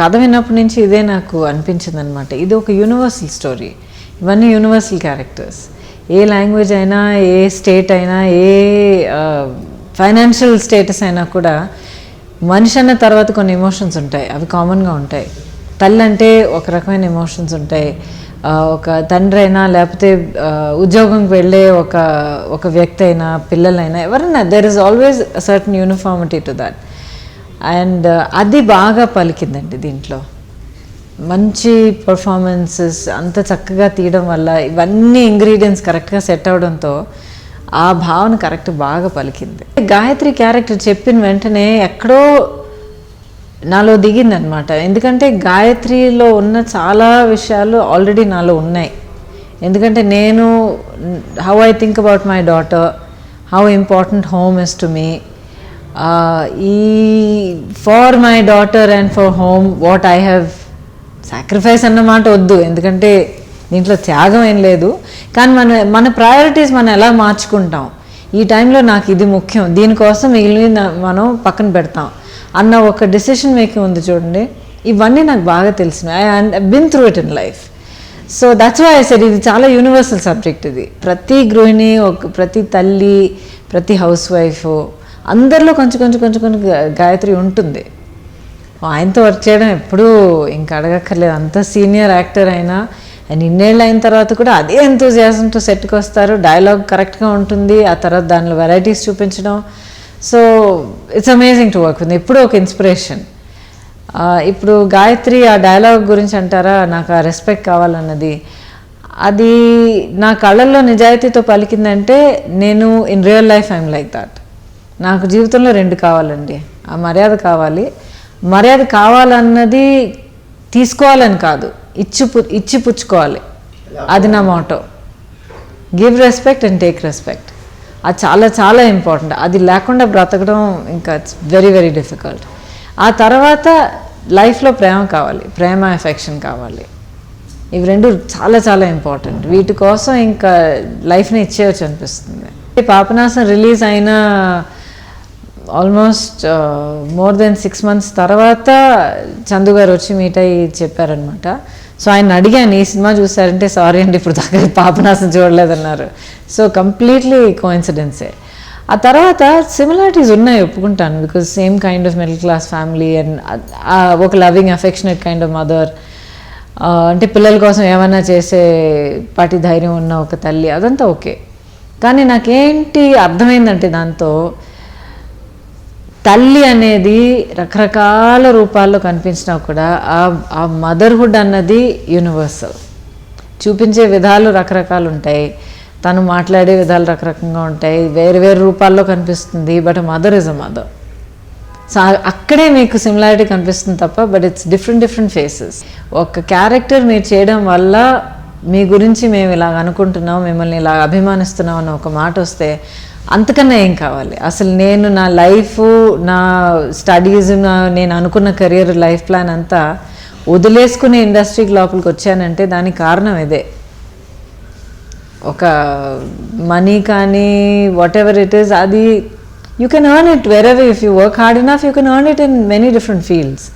కథ విన్నప్పటి నుంచి ఇదే నాకు అనిపించింది అనమాట. ఇది ఒక యూనివర్సల్ స్టోరీ, ఇవన్నీ యూనివర్సల్ క్యారెక్టర్స్. ఏ లాంగ్వేజ్ అయినా, ఏ స్టేట్ అయినా, ఏ ఫైనాన్షియల్ స్టేటస్ అయినా కూడా మనిషి అన్న తర్వాత కొన్ని ఎమోషన్స్ ఉంటాయి, అవి కామన్గా ఉంటాయి. తల్లి అంటే ఒక రకమైన ఎమోషన్స్ ఉంటాయి, ఒక తండ్రి అయినా లేకపోతే ఉద్యోగంకి వెళ్ళే ఒక వ్యక్తి అయినా, పిల్లలైనా, ఎవరైనా, there is always certain uniformity to that. And అది బాగా పలికిందండి దీంట్లో. మంచి పర్ఫార్మెన్సెస్ అంత చక్కగా తీయడం వల్ల ఇవన్నీ ఇంగ్రీడియంట్స్ కరెక్ట్గా సెట్ అవడంతో ఆ భావన కరెక్ట్ బాగా పలికింది. గాయత్రి క్యారెక్టర్ చెప్పిన వెంటనే ఎక్కడో నాలో దిగిందనమాట. ఎందుకంటే గాయత్రిలో ఉన్న చాలా విషయాలు ఆల్రెడీ నాలో ఉన్నాయి. ఎందుకంటే నేను how I think about my daughter, how important home is to me, ఈ for my daughter and for home what I have sacrifice అన్నమాట వద్దు, ఎందుకంటే దీంట్లో త్యాగం ఏం లేదు. కానీ మన ప్రయారిటీస్ మనం ఎలా మార్చుకుంటాం, ఈ టైంలో నాకు ఇది ముఖ్యం, దీనికోసం మిగిలిన మనం పక్కన పెడతాం అన్న ఒక డెసిషన్ మేకింగ్ ఉంది చూడండి. ఇవన్నీ నాకు బాగా తెలిసినాయి. I been through it in life. So that's why I said ఇది చాలా యూనివర్సల్ సబ్జెక్ట్. ఇది ప్రతి గృహిణి, ప్రతి తల్లి, ప్రతి హౌస్ వైఫ్ అందరిలో కొంచెం గాయత్రి ఉంటుంది. ఆయనతో వర్క్ చేయడం ఎప్పుడూ ఇంకా అడగక్కర్లేదు. అంత సీనియర్ యాక్టర్ అయినా అండ్ ఇన్నేళ్ళు అయిన తర్వాత కూడా అదే ఎంతూజియాజంతో సెట్కి వస్తారు. డైలాగ్ కరెక్ట్గా ఉంటుంది, ఆ తర్వాత దానిలో వెరైటీస్ చూపించడం. So it's amazing to work with. ఎప్పుడూ ఒక ఇన్స్పిరేషన్. ఇప్పుడు గాయత్రి ఆ డైలాగ్ గురించి అంటారా, నాకు ఆ రెస్పెక్ట్ కావాలన్నది, అది నా కళ్ళల్లో నిజాయితీతో పలికిందంటే నేను in real life I'm like that. నాకు జీవితంలో రెండు కావాలండి. ఆ మర్యాద కావాలి. మర్యాద కావాలన్నది తీసుకోవాలని కాదు, ఇచ్చి పుచ్చుకోవాలి. అది నా motto. Give respect and take respect. అది చాలా చాలా ఇంపార్టెంట్. అది లేకుండా బ్రతకడం ఇంకా ఇట్స్ వెరీ వెరీ డిఫికల్ట్. ఆ తర్వాత లైఫ్లో ప్రేమ కావాలి, ప్రేమ ఎఫెక్షన్ కావాలి. ఇవి రెండు చాలా చాలా ఇంపార్టెంట్. వీటి కోసం ఇంకా లైఫ్ని ఇచ్చేయచ్చు అనిపిస్తుంది. పాపనాశం రిలీజ్ అయిన ఆల్మోస్ట్ మోర్ దెన్ 6 months తర్వాత చందు గారు వచ్చి మీట్ అయ్యి చెప్పారనమాట. సో ఆయన అడిగాను, ఈ సినిమా చూసారంటే సారీ అండి ఇప్పుడు దాకా పాపనాశం చూడలేదన్నారు. సో కంప్లీట్లీ కోఇన్సిడెన్సే. ఆ తర్వాత సిమిలారిటీస్ ఉన్నాయి, ఒప్పుకుంటాను. Because same kind of middle class family and ఒక loving affectionate kind of mother, అంటే పిల్లల కోసం ఏమైనా చేసే పాటి ధైర్యం ఉన్న ఒక తల్లి, అదంతా ఓకే. కానీ నాకేంటి అర్థమైందంటే దాంతో తల్లి అనేది రకరకాల రూపాల్లో కనిపించినా కూడా ఆ మదర్హుడ్ అన్నది యూనివర్సల్. చూపించే విధాలు రకరకాలు ఉంటాయి, తను మాట్లాడే విధాలు రకరకంగా ఉంటాయి, వేరు వేరు రూపాల్లో కనిపిస్తుంది. But mother is a mother. So అక్కడే మీకు సిమిలారిటీ కనిపిస్తుంది తప్ప, బట్ ఇట్స్ డిఫరెంట్ ఫేసెస్. ఒక క్యారెక్టర్ మీరు చేయడం వల్ల మీ గురించి మేము ఇలాగ అనుకుంటున్నాం, మిమ్మల్ని ఇలా అభిమానిస్తున్నాం అన్న ఒక మాట వస్తే అంతకన్నా ఏం కావాలి. అసలు నేను నా లైఫ్, నా స్టడీస్, నేను అనుకున్న కెరియర్, లైఫ్ ప్లాన్ అంతా వదిలేసుకునే ఇండస్ట్రీకి లోపలికి వచ్చానంటే దానికి కారణం ఇదే. ఒక మనీ కానీ వాట్ ఎవర్ ఇట్ ఈస్, అది you can earn it wherever. If you work hard enough you can earn it in many different fields.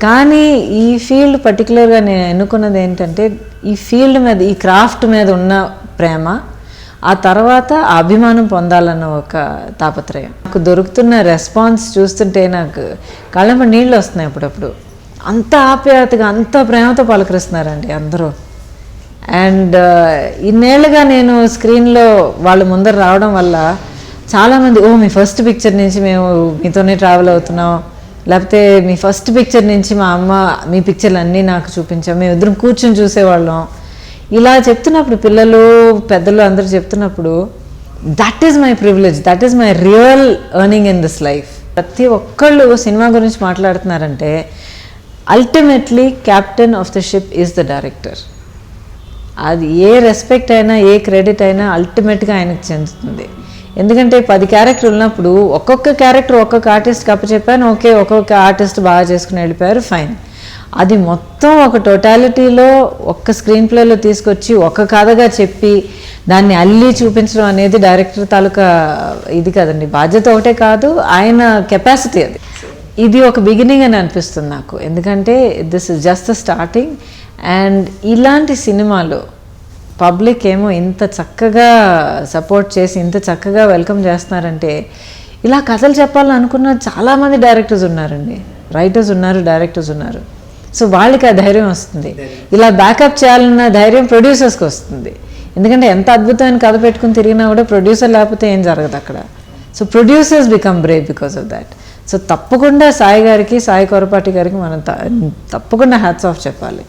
కానీ ఈ ఫీల్డ్ పర్టికులర్గా నేను ఎన్నుకున్నది ఏంటంటే ఈ ఫీల్డ్ మీద, ఈ క్రాఫ్ట్ మీద ఉన్న ప్రేమ, ఆ తర్వాత అభిమానం పొందాలన్న ఒక తాపత్రయం. నాకు దొరుకుతున్న రెస్పాన్స్ చూస్తుంటే నాకు కళ్ళంప నీళ్ళు వస్తున్నాయి అప్పుడప్పుడు. అంత ఆప్యాయతగా, అంత ప్రేమతో పలకరిస్తున్నారండి అందరూ. అండ్ ఇన్నేళ్ళుగా నేను స్క్రీన్లో వాళ్ళ ముందర రావడం వల్ల చాలామంది, ఓ మీ ఫస్ట్ పిక్చర్ నుంచి మేము మీతోనే ట్రావెల్ అవుతున్నాం, లేకపోతే మీ ఫస్ట్ పిక్చర్ నుంచి మా అమ్మ మీ పిక్చర్లు అన్నీ నాకు చూపించాం, మేము ఇద్దరం కూర్చొని చూసేవాళ్ళం, ఇలా చెప్తున్నప్పుడు పిల్లలు పెద్దలు అందరూ చెప్తున్నప్పుడు that is my privilege, that is my real earning in this life. ప్రతి ఒక్కళ్ళు సినిమా గురించి మాట్లాడుతున్నారంటే ultimately captain of the ship is the director. అది ఏ రెస్పెక్ట్ అయినా, ఏ క్రెడిట్ అయినా అల్టిమేట్గా ఆయనకు చెందుతుంది. ఎందుకంటే 10 క్యారెక్టర్ ఉన్నప్పుడు ఒక్కొక్క క్యారెక్టర్ ఒక్కొక్క ఆర్టిస్ట్కి అప్పచెప్పాను, ఓకే, ఒక్కొక్క ఆర్టిస్ట్ బాగా చేసుకుని వెళ్ళిపోయారు, ఫైన్. అది మొత్తం ఒక టోటాలిటీలో ఒక్క స్క్రీన్ ప్లేలో తీసుకొచ్చి ఒక కథగా చెప్పి దాన్ని అల్లి చూపించడం అనేది డైరెక్టర్ తాలూకా ఇది కదండి, బాధ్యత ఒకటే కాదు, ఆయన కెపాసిటీ అది. ఇది ఒక బిగినింగ్ అని అనిపిస్తుంది నాకు, ఎందుకంటే this is just the starting. And ఇలాంటి సినిమాలు పబ్లిక్ ఏమో ఇంత చక్కగా సపోర్ట్ చేసి ఇంత చక్కగా వెల్కమ్ చేస్తున్నారంటే, ఇలా కథలు చెప్పాలని అనుకున్న చాలామంది డైరెక్టర్స్ ఉన్నారండి, రైటర్స్ ఉన్నారు, డైరెక్టర్స్ ఉన్నారు. సో వాళ్ళకి ఆ ధైర్యం వస్తుంది. ఇలా బ్యాకప్ చేయాలన్న ధైర్యం ప్రొడ్యూసర్స్కి వస్తుంది. ఎందుకంటే ఎంత అద్భుతమైన కథ పెట్టుకుని తిరిగినా కూడా ప్రొడ్యూసర్ లేకపోతే ఏం జరగదు అక్కడ. So producers become Brave because of that. So తప్పకుండా సాయి గారికి, సాయి కొరపాటి గారికి మనం తప్పకుండా హ్యాట్స్ ఆఫ్ చెప్పాలి.